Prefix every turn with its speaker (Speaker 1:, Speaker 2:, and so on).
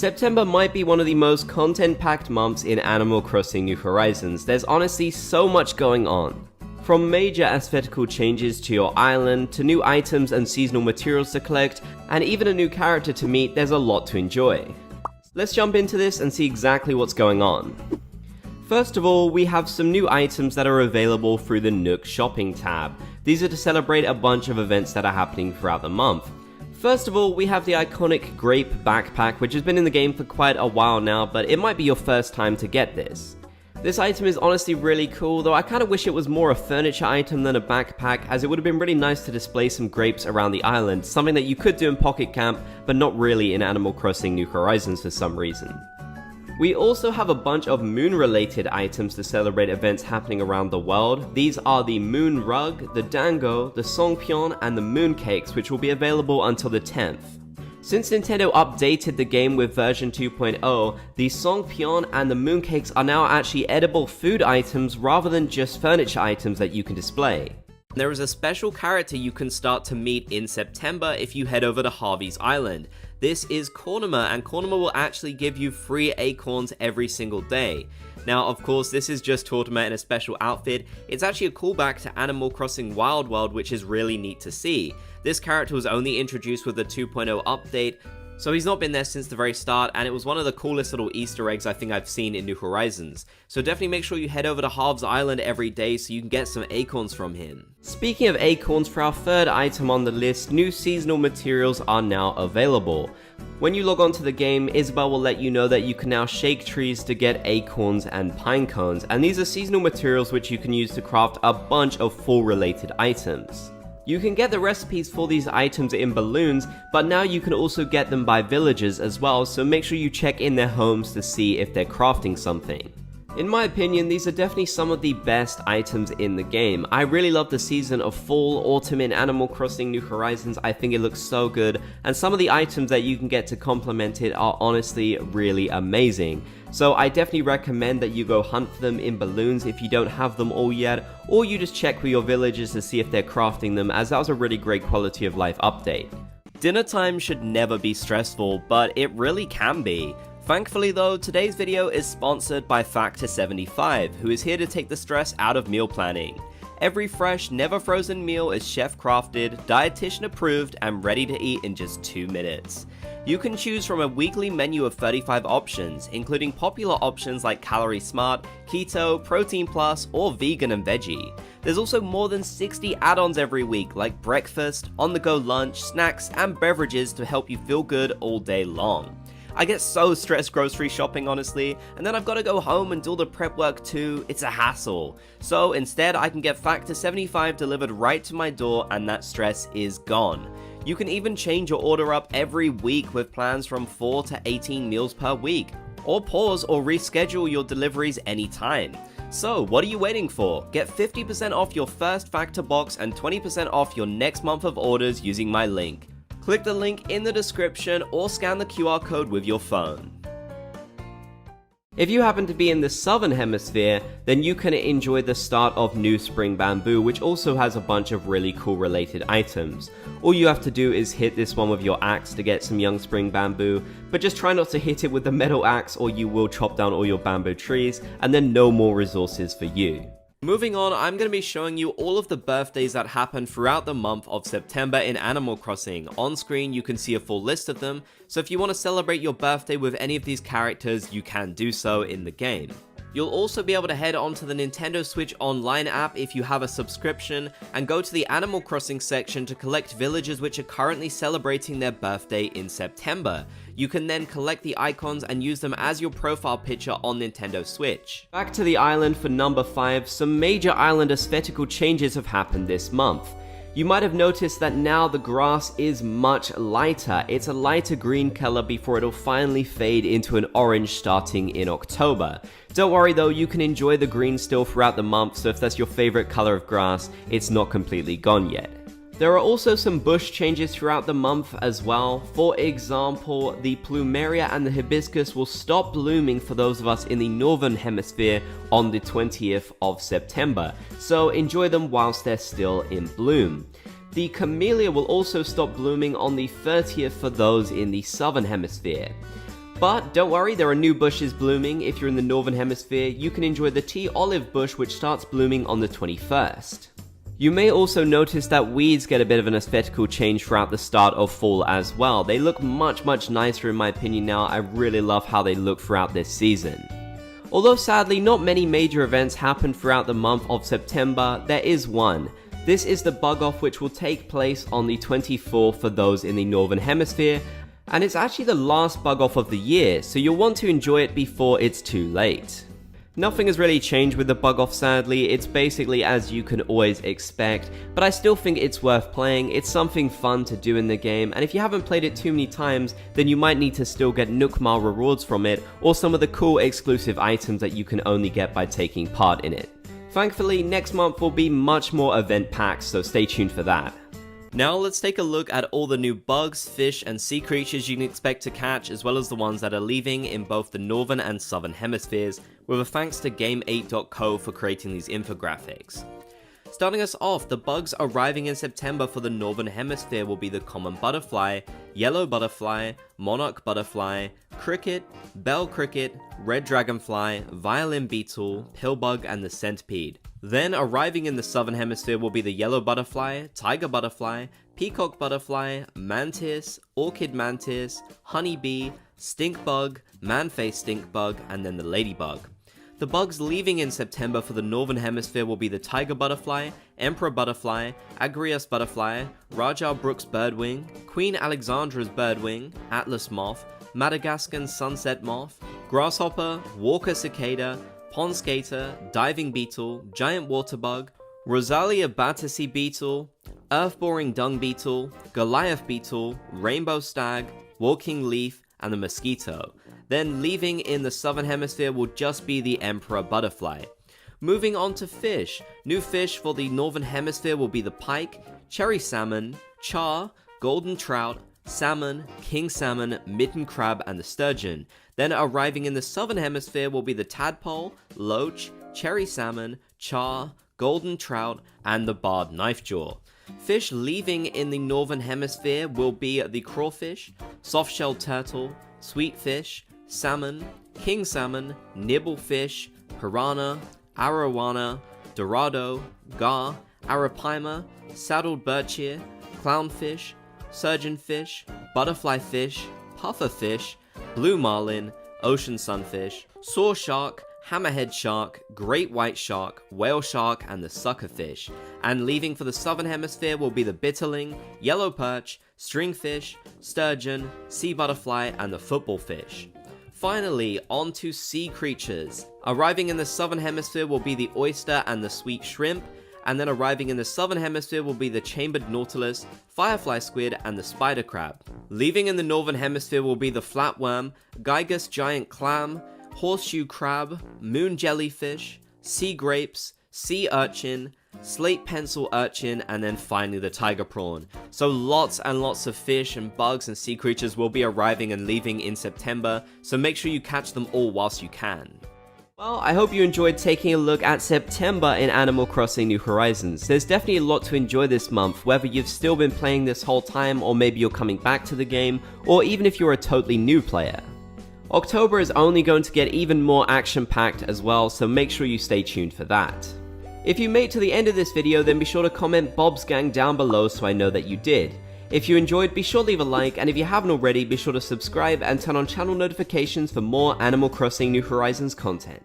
Speaker 1: September might be one of the most content-packed months in Animal Crossing New Horizons. There's honestly so much going on. From major aesthetical changes to your island, to new items and seasonal materials to collect, and even a new character to meet, there's a lot to enjoy. Let's jump into this and see exactly what's going on. First of all, we have some new items that are available through the Nook Shopping tab. These are to celebrate a bunch of events that are happening throughout the month. First of all, we have the iconic Grape Backpack, which has been in the game for quite a while now, but it might be your first time to get this. This item is honestly really cool, though I kind of wish it was more a furniture item than a backpack, as it would have been really nice to display some grapes around the island, something that you could do in Pocket Camp, but not really in Animal Crossing New Horizons for some reason. We also have a bunch of moon-related items to celebrate events happening around the world. These are the Moon Rug, the Dango, the Songpyeon, and the Moon Cakes, which will be available until the 10th. Since Nintendo updated the game with version 2.0, the Songpyeon and the Moon Cakes are now actually edible food items rather than just furniture items that you can display. There is a special character you can start to meet in September if you head over to Harvey's Island. This is Cornimer, and Cornimer will actually give you free acorns every single day. Now, of course, this is just Tortimer in a special outfit. It's actually a callback to Animal Crossing Wild World, which is really neat to see. This character was only introduced with the 2.0 update, so he's not been there since the very start, and it was one of the coolest little Easter eggs I think I've seen in New Horizons. So definitely make sure you head over to Harv's Island every day so you can get some acorns from him. Speaking of acorns, for our third item on the list, new seasonal materials are now available. When you log on to the game, Isabelle will let you know that you can now shake trees to get acorns and pinecones, and these are seasonal materials which you can use to craft a bunch of fall-related items. You can get the recipes for these items in balloons, but now you can also get them by villagers as well, so make sure you check in their homes to see if they're crafting something. In my opinion, these are definitely some of the best items in the game. I really love the season of fall, autumn in Animal Crossing New Horizons. I think it looks so good, and some of the items that you can get to complement it are honestly really amazing. So I definitely recommend that you go hunt for them in balloons if you don't have them all yet, or you just check with your villagers to see if they're crafting them, as that was a really great quality of life update. Dinner time should never be stressful, but it really can be. Thankfully though, today's video is sponsored by Factor 75, who is here to take the stress out of meal planning. Every fresh, never frozen meal is chef crafted, dietitian approved, and ready to eat in just 2 minutes. You can choose from a weekly menu of 35 options, including popular options like Calorie Smart, Keto, Protein Plus, or Vegan and Veggie. There's also more than 60 add-ons every week, like breakfast, on-the-go lunch, snacks, and beverages to help you feel good all day long. I get so stressed grocery shopping, honestly, and then I've got to go home and do all the prep work too. It's a hassle. So instead, I can get Factor 75 delivered right to my door, and that stress is gone. You can even change your order up every week with plans from 4 to 18 meals per week, or pause or reschedule your deliveries anytime. So what are you waiting for? Get 50% off your first Factor box and 20% off your next month of orders using my link. Click the link in the description or scan the QR code with your phone. If you happen to be in the southern hemisphere, then you can enjoy the start of New Spring Bamboo, which also has a bunch of really cool related items. All you have to do is hit this one with your axe to get some young spring bamboo, but just try not to hit it with the metal axe or you will chop down all your bamboo trees, and then no more resources for you. Moving on, I'm going to be showing you all of the birthdays that happen throughout the month of September in Animal Crossing. On screen, you can see a full list of them, so if you want to celebrate your birthday with any of these characters, you can do so in the game. You'll also be able to head onto the Nintendo Switch Online app if you have a subscription, and go to the Animal Crossing section to collect villagers which are currently celebrating their birthday in September. You can then collect the icons and use them as your profile picture on Nintendo Switch. Back to the island for number 5, some major island aesthetical changes have happened this month. You might have noticed that now the grass is much lighter. It's a lighter green color before it'll finally fade into an orange starting in October. Don't worry though, you can enjoy the green still throughout the month, so if that's your favorite color of grass, it's not completely gone yet. There are also some bush changes throughout the month as well. For example, the plumeria and the hibiscus will stop blooming for those of us in the northern hemisphere on the 20th of September, so enjoy them whilst they're still in bloom. The camellia will also stop blooming on the 30th for those in the southern hemisphere. But don't worry, there are new bushes blooming. If you're in the Northern Hemisphere, you can enjoy the tea olive bush, which starts blooming on the 21st. You may also notice that weeds get a bit of an aesthetical change throughout the start of fall as well. They look much nicer in my opinion now. I really love how they look throughout this season. Although sadly not many major events happen throughout the month of September, there is one. This is the Bug Off, which will take place on the 24th for those in the Northern Hemisphere, and it's actually the last Bug Off of the year, so you'll want to enjoy it before it's too late. Nothing has really changed with the Bug Off sadly, it's basically as you can always expect, but I still think it's worth playing. It's something fun to do in the game, and if you haven't played it too many times, then you might need to still get Nook Mile rewards from it, or some of the cool exclusive items that you can only get by taking part in it. Thankfully, next month will be much more event packed, so stay tuned for that. Now let's take a look at all the new bugs, fish, and sea creatures you can expect to catch, as well as the ones that are leaving in both the Northern and Southern Hemispheres, with a thanks to Game8.co for creating these infographics. Starting us off, the bugs arriving in September for the Northern Hemisphere will be the common butterfly, yellow butterfly, monarch butterfly, cricket, bell cricket, red dragonfly, violin beetle, pillbug, and the centipede. Then arriving in the Southern Hemisphere will be the yellow butterfly, tiger butterfly, peacock butterfly, mantis, orchid mantis, honeybee, stink bug, man-faced stink bug, and then the ladybug. The bugs leaving in September for the Northern Hemisphere will be the tiger butterfly, emperor butterfly, agrias butterfly, Rajah Brooks birdwing, Queen Alexandra's birdwing, atlas moth, Madagascan sunset moth, grasshopper, walker cicada, pond skater, diving beetle, giant water bug, Rosalia battersea beetle, earth-boring dung beetle, Goliath beetle, rainbow stag, walking leaf, and the mosquito. Then leaving in the Southern Hemisphere will just be the emperor butterfly. Moving on to fish. New fish for the Northern Hemisphere will be the pike, cherry salmon, char, golden trout, salmon, king salmon, mitten crab, and the sturgeon. Then arriving in the Southern Hemisphere will be the tadpole, loach, cherry salmon, char, golden trout, and the barred knifejaw. Fish leaving in the Northern Hemisphere will be the crawfish, soft-shelled turtle, sweet fish, salmon, king salmon, nibblefish, piranha, arowana, dorado, gar, arapaima, saddled birch-ear, clownfish, surgeonfish, butterfly fish, pufferfish, blue marlin, ocean sunfish, saw shark, hammerhead shark, great white shark, whale shark, and the suckerfish. And leaving for the Southern Hemisphere will be the bitterling, yellow perch, stringfish, sturgeon, sea butterfly, and the football fish. Finally, on to sea creatures. Arriving in the Southern Hemisphere will be the oyster and the sweet shrimp, and then arriving in the Southern Hemisphere will be the chambered nautilus, firefly squid, and the spider crab. Leaving in the Northern Hemisphere will be the flatworm, Gygus giant clam, horseshoe crab, moon jellyfish, sea grapes, sea urchin, slate pencil urchin, and then finally the tiger prawn. So lots and lots of fish and bugs and sea creatures will be arriving and leaving in September, so make sure you catch them all whilst you can. Well, I hope you enjoyed taking a look at September in Animal Crossing New Horizons. There's definitely a lot to enjoy this month, whether you've still been playing this whole time, or maybe you're coming back to the game, or even if you're a totally new player. October is only going to get even more action-packed as well, so make sure you stay tuned for that. If you made it to the end of this video, then be sure to comment Bob's Gang down below so I know that you did. If you enjoyed, be sure to leave a like, and if you haven't already, be sure to subscribe and turn on channel notifications for more Animal Crossing New Horizons content.